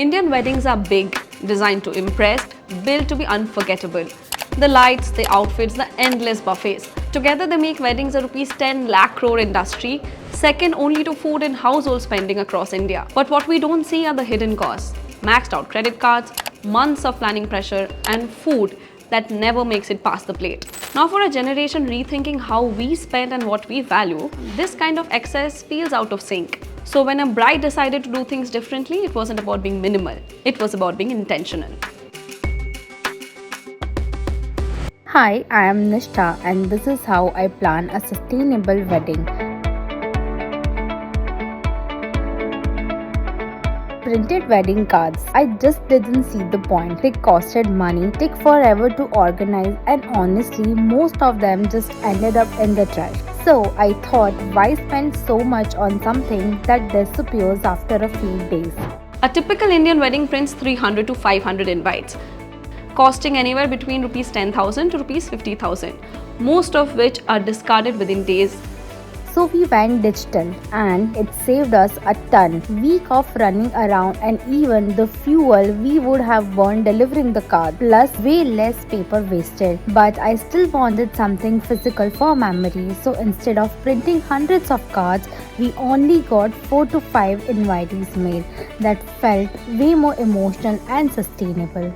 Indian weddings are big, designed to impress, built to be unforgettable. The lights, the outfits, the endless buffets. Together they make weddings a rupees 10 lakh crore industry, second only to food and household spending across India. But what we don't see are the hidden costs. Maxed out credit cards, months of planning pressure, and food that never makes it past the plate. Now for a generation rethinking how we spend and what we value, this kind of excess feels out of sync. So when a bride decided to do things differently, it wasn't about being minimal, it was about being intentional. Hi, I am Nishtha and this is how I plan a sustainable wedding. Printed wedding cards. I just didn't see the point. They costed money, took forever to organize, and honestly, most of them just ended up in the trash. So I thought, why spend so much on something that disappears after a few days? A typical Indian wedding prints 300 to 500 invites, costing anywhere between rupees 10,000 to rupees 50,000, most of which are discarded within days. So we went digital and it saved us a ton. Week of running around and even the fuel we would have burned delivering the card, plus way less paper wasted. But I still wanted something physical for memory, so instead of printing hundreds of cards, we only got 4 to 5 invitees made that felt way more emotional and sustainable.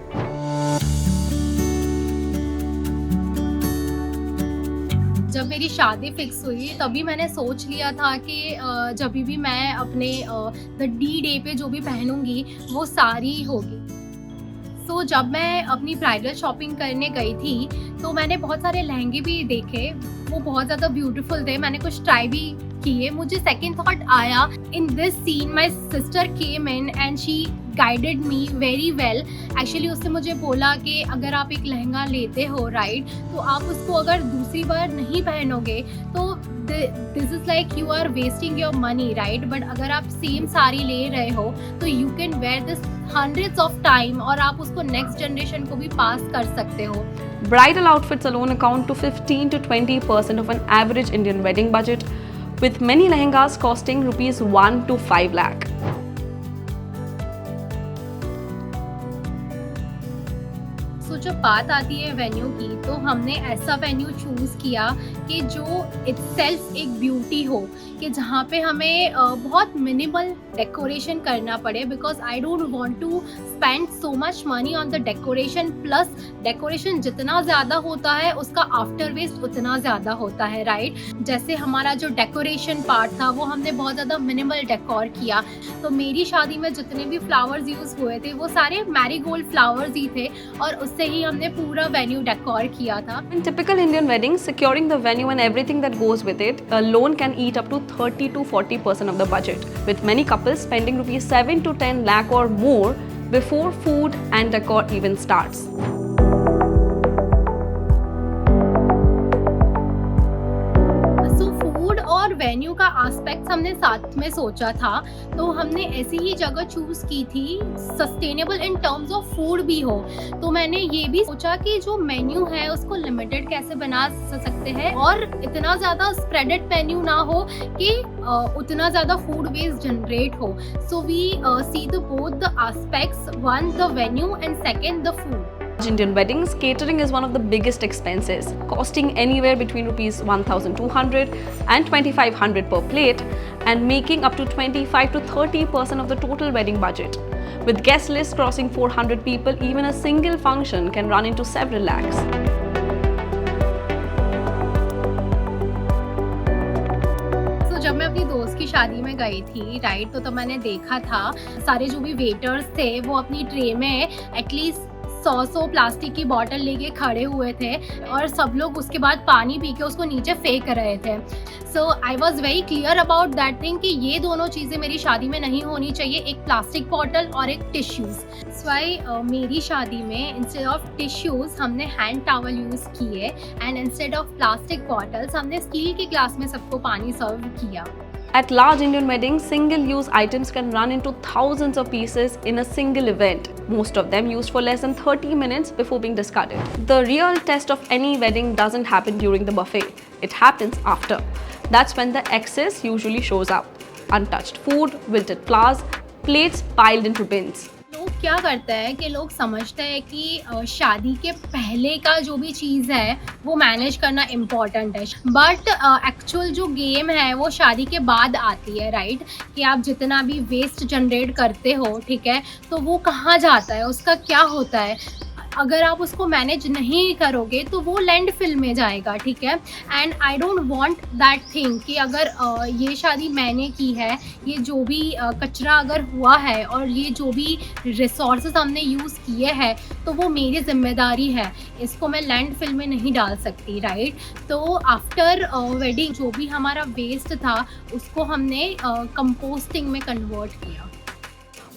जब मेरी शादी fix हुई तभी मैंने सोच लिया था कि जब भी मैं अपने द डी डे पे जो भी पहनूंगी वो साड़ी होगी। सो जब मैं अपनी ब्राइडल शॉपिंग करने गई थी तो मैंने बहुत सारे लहंगे भी देखे, वो बहुत ज़्यादा ब्यूटीफुल थे, मैंने कुछ ट्राई भी किए। मुझे सेकंड थॉट आया, in this seen my sister came in and she guided me very well. Actually उसने मुझे बोला कि अगर आप एक लहंगा लेते हो राइट, तो आप उसको अगर दूसरी बार नहीं पहनोगे तो this is like you are wasting your money right, but अगर आप सेम साड़ी ले रहे हो तो you can wear this hundreds of time और आप उसको नेक्स्ट जनरेशन को भी पास कर सकते हो। Bridal outfits alone account to 15 to 20% of an average Indian wedding budget, with many lehengas costing rupees 1 to 5 lakh. सो जब बात आती है वेन्यू की, तो हमने ऐसा वेन्यू चूज़ किया कि जो इटसेल्फ एक ब्यूटी हो, कि जहाँ पे हमें बहुत मिनिमल डेकोरेशन करना पड़े, because I don't want to spend so much money on the decoration. Plus decoration जितना ज़्यादा होता है उसका आफ्टर वेस्ट उतना ज़्यादा होता है राइट। जैसे हमारा जो डेकोरेशन पार्ट था वो हमने बहुत ज़्यादा मिनिमल डेकोर किया। तो मेरी शादी में जितने भी फ्लावर्स यूज़ हुए थे वो सारे मैरीगोल्ड फ्लावर्स ही थे और उससे ही हमने पूरा वेन्यू डेकोर किया था। In typical Indian weddings, securing the venue and everything that goes with it alone can eat up to 30 to 40% of the budget, with many couples spending rupees 7 to 10 lakh or more before food and decor even starts. और venue का aspects हमने साथ में सोचा था, तो हमने ऐसी ही जगह चूज़ की थी sustainable in terms of food भी हो। तो मैंने ये भी सोचा कि जो मेन्यू है उसको लिमिटेड कैसे बना सकते हैं और इतना ज़्यादा स्प्रेडेड मेन्यू ना हो कि उतना ज़्यादा फूड वेस्ट जनरेट हो। So we see the both the aspects, one the venue and second the food. Indian weddings, catering is one of the biggest expenses, costing anywhere between rupees 1,200 and 2,500 per plate and making up to 25 to 30% of the total wedding budget. With guest lists crossing 400 people, even a single function can run into several lakhs. जब मैं अपनी दोस्त की शादी में गई थी right, तो तब मैंने देखा था सारे जो भी वेटर्स थे वो अपनी ट्रे में एटलीस्ट 100 प्लास्टिक की बॉटल लेके खड़े हुए थे और सब लोग उसके बाद पानी पी के उसको नीचे फेंक रहे थे। So I was very clear about that thing कि ये दोनों चीज़ें मेरी शादी में नहीं होनी चाहिए, एक प्लास्टिक बॉटल और एक टिश्यूज़। सो आई मेरी शादी में इंस्टेड ऑफ टिश्यूज़ हमने हैंड टॉवल यूज़ किए and instead of plastic bottles हमने स्टील के ग्लास में सबको पानी सर्व किया। At large Indian weddings, single-use items can run into thousands of pieces in a single event, most of them used for less than 30 minutes before being discarded. The real test of any wedding doesn't happen during the buffet, it happens after. That's when the excess usually shows up. Untouched food, wilted flowers, plates piled into bins. क्या करता है कि लोग समझते हैं कि शादी के पहले का जो भी चीज़ है वो मैनेज करना इम्पॉर्टेंट है, बट एक्चुअल जो गेम है वो शादी के बाद आती है, राइट? कि आप जितना भी वेस्ट जनरेट करते हो, ठीक है, तो वो कहाँ जाता है, उसका क्या होता है, अगर आप उसको मैनेज नहीं करोगे तो वो लैंडफिल में जाएगा, ठीक है। And I don't want that thing कि अगर ये शादी मैंने की है, ये जो भी कचरा अगर हुआ है और ये जो भी रिसोर्सेज हमने यूज़ किए हैं तो वो मेरी जिम्मेदारी है, इसको मैं लैंडफिल में नहीं डाल सकती, राइट? तो आफ्टर वेडिंग जो भी हमारा वेस्ट था उसको हमने कंपोस्टिंग में कन्वर्ट किया।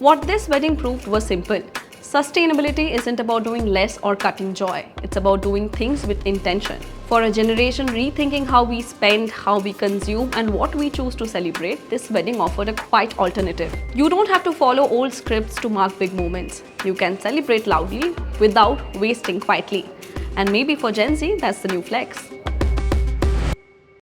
What this wedding proved was simple. Sustainability isn't about doing less or cutting joy. It's about doing things with intention. For a generation rethinking how we spend, how we consume, and what we choose to celebrate, this wedding offered a quite alternative. You don't have to follow old scripts to mark big moments. You can celebrate loudly without wasting quietly. And maybe for Gen Z, that's the new flex.